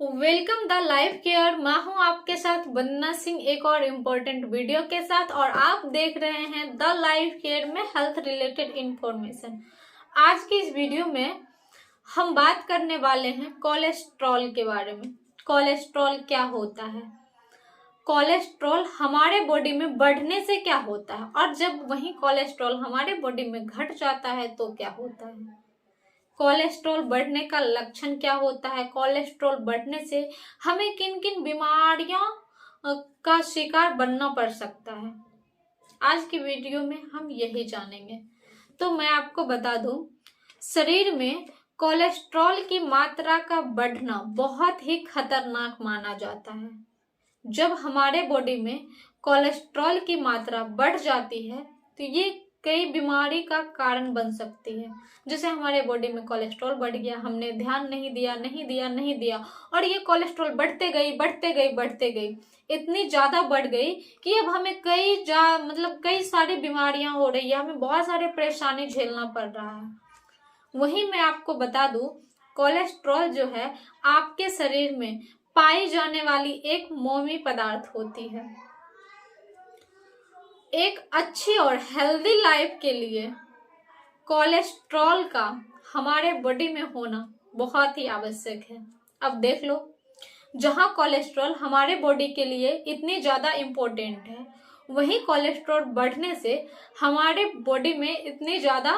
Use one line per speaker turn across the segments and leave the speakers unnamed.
Welcome the life care. मैं हूं आपके साथ वंदना सिंह एक और इम्पोर्टेंट वीडियो के साथ, और आप देख रहे हैं द लाइफ केयर में हेल्थ रिलेटेड इंफॉर्मेशन। आज की इस वीडियो में हम बात करने वाले हैं कोलेस्ट्रॉल के बारे में। कोलेस्ट्रॉल क्या होता है, कोलेस्ट्रॉल हमारे बॉडी में बढ़ने से क्या होता है, और जब वही कोलेस्ट्रॉल हमारे बॉडी में घट जाता है तो क्या होता है। कोलेस्ट्रॉल बढ़ने का लक्षण क्या होता है, कोलेस्ट्रॉल बढ़ने से हमें किन किन बीमारियों का शिकार बनना पड़ सकता है। आज की वीडियो में हम यही जानेंगे। तो मैं आपको बता दूं, शरीर में कोलेस्ट्रॉल की मात्रा का बढ़ना बहुत ही खतरनाक माना जाता है। जब हमारे बॉडी में कोलेस्ट्रॉल की मात्रा बढ़ जाती है तो ये कई बीमारी का कारण बन सकती है। जैसे हमारे बॉडी में कोलेस्ट्रॉल बढ़ गया, हमने ध्यान नहीं दिया और ये कोलेस्ट्रॉल बढ़ते गई, इतनी ज्यादा बढ़ गई कि अब हमें कई सारी बीमारियां हो रही है, हमें बहुत सारे परेशानी झेलना पड़ रहा है। वही मैं आपको बता दूं, कोलेस्ट्रॉल जो है आपके शरीर में पाई जाने वाली एक मोमी पदार्थ होती है। एक अच्छी और हेल्दी लाइफ के लिए कोलेस्ट्रॉल का हमारे बॉडी में होना बहुत ही आवश्यक है। अब देख लो, जहां कोलेस्ट्रॉल हमारे बॉडी के लिए इतनी ज्यादा इम्पोर्टेंट है, वही कोलेस्ट्रॉल बढ़ने से हमारे बॉडी में इतनी ज्यादा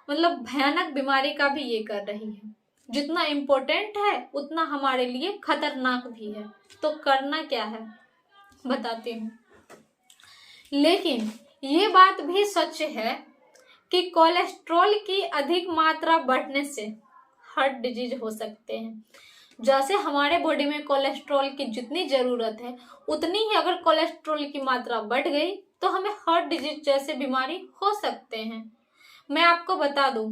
भयानक बीमारी का भी ये कर रही है। जितना इम्पोर्टेंट है उतना हमारे लिए खतरनाक भी है। तो करना क्या है बताती हूँ। लेकिन ये बात भी सच है कि कोलेस्ट्रॉल की अधिक मात्रा बढ़ने से हार्ट डिजीज हो सकते हैं। जैसे हमारे बॉडी में कोलेस्ट्रॉल की जितनी जरूरत है उतनी ही अगर कोलेस्ट्रॉल की मात्रा बढ़ गई तो हमें हार्ट डिजीज जैसे बीमारी हो सकते हैं। मैं आपको बता दूं,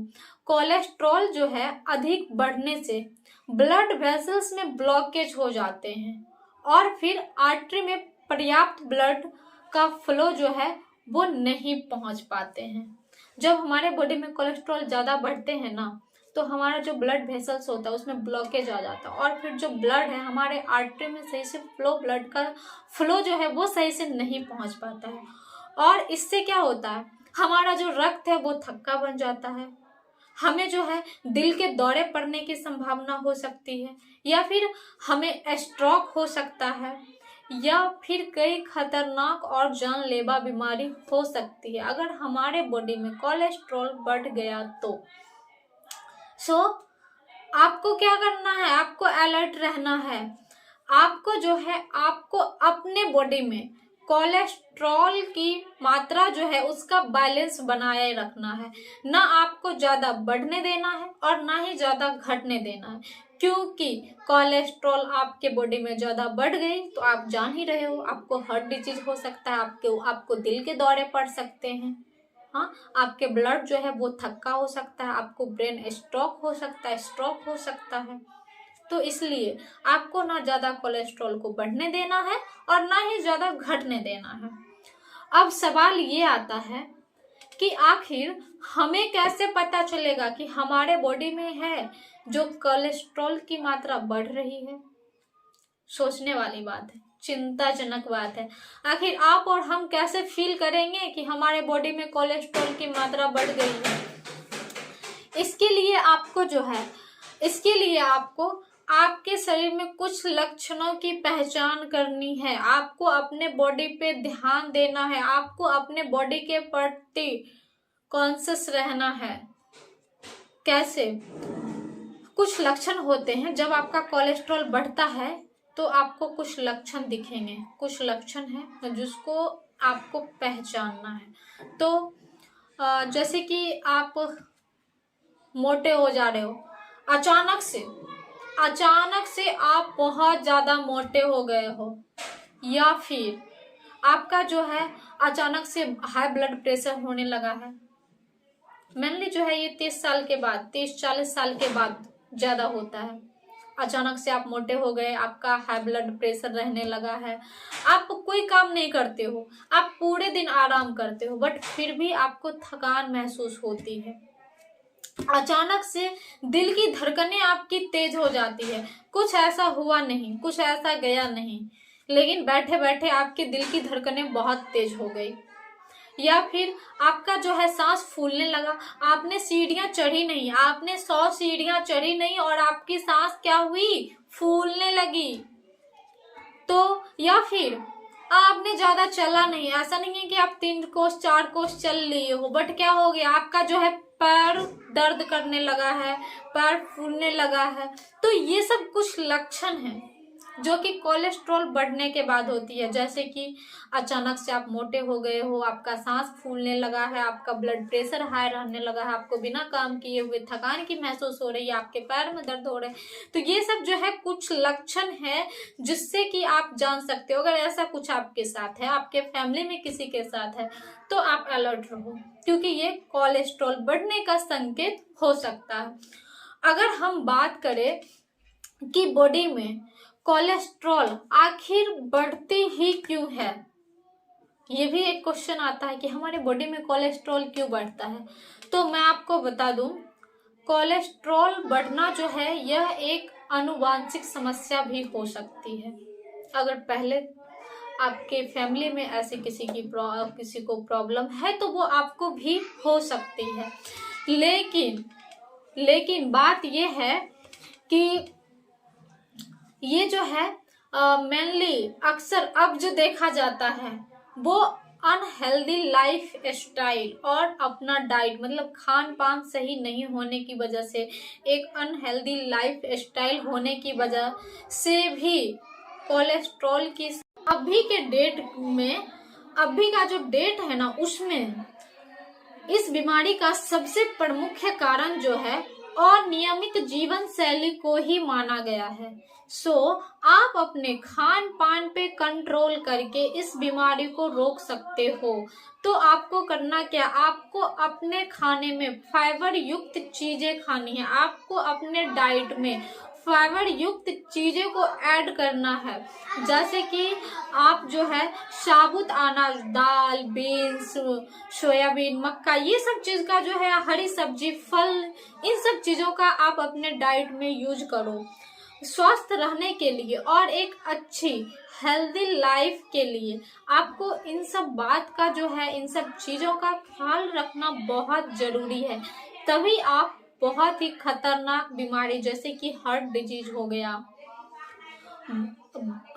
कोलेस्ट्रॉल जो है अधिक बढ़ने से ब्लड वेसल्स में ब्लॉकेज हो जाते हैं और फिर आर्टरी में पर्याप्त ब्लड का फ्लो जो है वो नहीं पहुंच पाते हैं। जब हमारे बॉडी में कोलेस्ट्रॉल ज्यादा बढ़ते हैं ना, तो हमारा जो ब्लड वेसल्स होता है उसमें ब्लॉकेज आ जाता है और फिर जो ब्लड है हमारे आर्टरी में सही से ब्लड का फ्लो जो है वो सही से नहीं पहुंच पाता है। और इससे क्या होता है, हमारा जो रक्त है वो थक्का बन जाता है, हमें जो है दिल के दौरे पड़ने की संभावना हो सकती है, या फिर हमें स्ट्रोक हो सकता है, या फिर कई खतरनाक और जानलेवा बीमारी हो सकती है अगर हमारे बॉडी में कोलेस्ट्रॉल बढ़ गया तो। आपको क्या करना है, आपको अलर्ट रहना है। आपको जो है आपको अपने बॉडी में कोलेस्ट्रॉल की मात्रा जो है उसका बैलेंस बनाए रखना है। ना आपको ज्यादा बढ़ने देना है और ना ही ज्यादा घटने देना है, क्योंकि कोलेस्ट्रॉल आपके बॉडी में ज्यादा बढ़ गई तो आप जान ही रहे हो, आपको हार्ट डिजीज हो सकता है, आपको दिल के दौरे पड़ सकते हैं। हाँ, आपके ब्लड जो है वो थक्का हो सकता है, आपको ब्रेन स्ट्रोक हो सकता है। तो इसलिए आपको ना ज्यादा कोलेस्ट्रॉल को बढ़ने देना है और ना ही ज्यादा घटने देना है। अब सवाल ये आता है कि आखिर हमें कैसे पता चलेगा कि हमारे बॉडी में है जो कोलेस्ट्रॉल की मात्रा बढ़ रही है। सोचने वाली बात है, चिंताजनक बात है। आखिर आप और हम कैसे फील करेंगे कि हमारे बॉडी में कोलेस्ट्रॉल की मात्रा बढ़ गई है। इसके लिए आपको आपके शरीर में कुछ लक्षणों की पहचान करनी है। आपको अपने बॉडी पे ध्यान देना है, आपको अपने बॉडी के प्रति कॉन्शियस रहना है। कैसे? कुछ लक्षण होते हैं, जब आपका कोलेस्ट्रॉल बढ़ता है तो आपको कुछ लक्षण दिखेंगे, कुछ लक्षण है जिसको आपको पहचानना है। तो जैसे कि आप मोटे हो जा रहे हो, अचानक से आप बहुत ज्यादा मोटे हो गए हो, या फिर आपका जो है अचानक से हाई ब्लड प्रेशर होने लगा है। मेनली जो है ये 30-40 साल के बाद ज्यादा होता है। अचानक से आप मोटे हो गए, आपका हाई ब्लड प्रेशर रहने लगा है, आप कोई काम नहीं करते हो, आप पूरे दिन आराम करते हो बट फिर भी आपको थकान महसूस होती है। अचानक से दिल की धड़कनें आपकी तेज हो जाती है, कुछ ऐसा हुआ नहीं, कुछ ऐसा गया नहीं, लेकिन बैठे बैठे आपके दिल की धड़कनें बहुत तेज हो गई। या फिर आपका जो है सांस फूलने लगा, आपने सीढ़ियां चढ़ी नहीं, आपने 100 सीढ़ियां चढ़ी नहीं और आपकी सांस क्या हुई, फूलने लगी। तो या फिर आपने ज्यादा चला नहीं, ऐसा नहीं है कि आप 3 कोस 4 कोस चल लिए हो, बट क्या हो गया, आपका जो है पैर दर्द करने लगा है, पैर फूलने लगा है। तो ये सब कुछ लक्षण है जो कि कोलेस्ट्रॉल बढ़ने के बाद होती है। जैसे कि अचानक से आप मोटे हो गए हो, आपका सांस फूलने लगा है, आपका ब्लड प्रेशर हाई रहने लगा है, आपको बिना काम किए हुए थकान की महसूस हो रही है, आपके पैर में दर्द हो रहे हैं। तो ये सब जो है कुछ लक्षण है जिससे कि आप जान सकते हो। अगर ऐसा कुछ आपके साथ है, आपके फैमिली में किसी के साथ है, तो आप अलर्ट रहो, क्योंकि ये कोलेस्ट्रॉल बढ़ने का संकेत हो सकता है। अगर हम बात करें कि बॉडी में कोलेस्ट्रॉल आखिर बढ़ती ही क्यों है, ये भी एक क्वेश्चन आता है कि हमारे बॉडी में कोलेस्ट्रॉल क्यों बढ़ता है। तो मैं आपको बता दूं, कोलेस्ट्रॉल बढ़ना जो है यह एक आनुवांशिक समस्या भी हो सकती है। अगर पहले आपके फैमिली में ऐसे किसी को प्रॉब्लम है तो वो आपको भी हो सकती है। लेकिन बात ये है कि ये जो है मेनली अक्सर अब जो देखा जाता है वो अनहेल्दी लाइफ स्टाइल और अपना डाइट, मतलब खान पान सही नहीं होने की वजह से, एक अनहेल्दी लाइफ स्टाइल होने की वजह से भी कोलेस्ट्रॉल की अभी के डेट में, अभी का जो डेट है ना, उसमें इस बीमारी का सबसे प्रमुख कारण जो है अनियमित जीवन शैली को ही माना गया है। आप अपने खान पान पे कंट्रोल करके इस बीमारी को रोक सकते हो। तो आपको करना क्या, आपको अपने खाने में फाइबर युक्त चीजें खानी है, आपको अपने डाइट में फाइबर युक्त चीजें को ऐड करना है। जैसे कि आप जो है साबुत अनाज, दाल, बीन्स, सोयाबीन, मक्का, ये सब चीज का जो है, हरी सब्जी, फल, इन सब चीजों का आप अपने डाइट में यूज करो स्वस्थ रहने के लिए और एक अच्छी हेल्दी लाइफ के लिए। आपको इन सब बात का जो है, इन सब चीजों का ख्याल रखना बहुत जरूरी है, तभी आप बहुत ही खतरनाक बीमारी जैसे कि हार्ट डिजीज हो गया,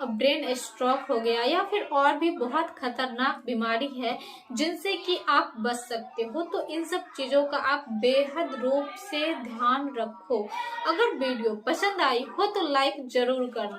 ब्रेन स्ट्रोक हो गया, या फिर और भी बहुत खतरनाक बीमारी है जिनसे कि आप बच सकते हो। तो इन सब चीजों का आप बेहद रूप से ध्यान रखो। अगर वीडियो पसंद आई हो तो लाइक जरूर करना।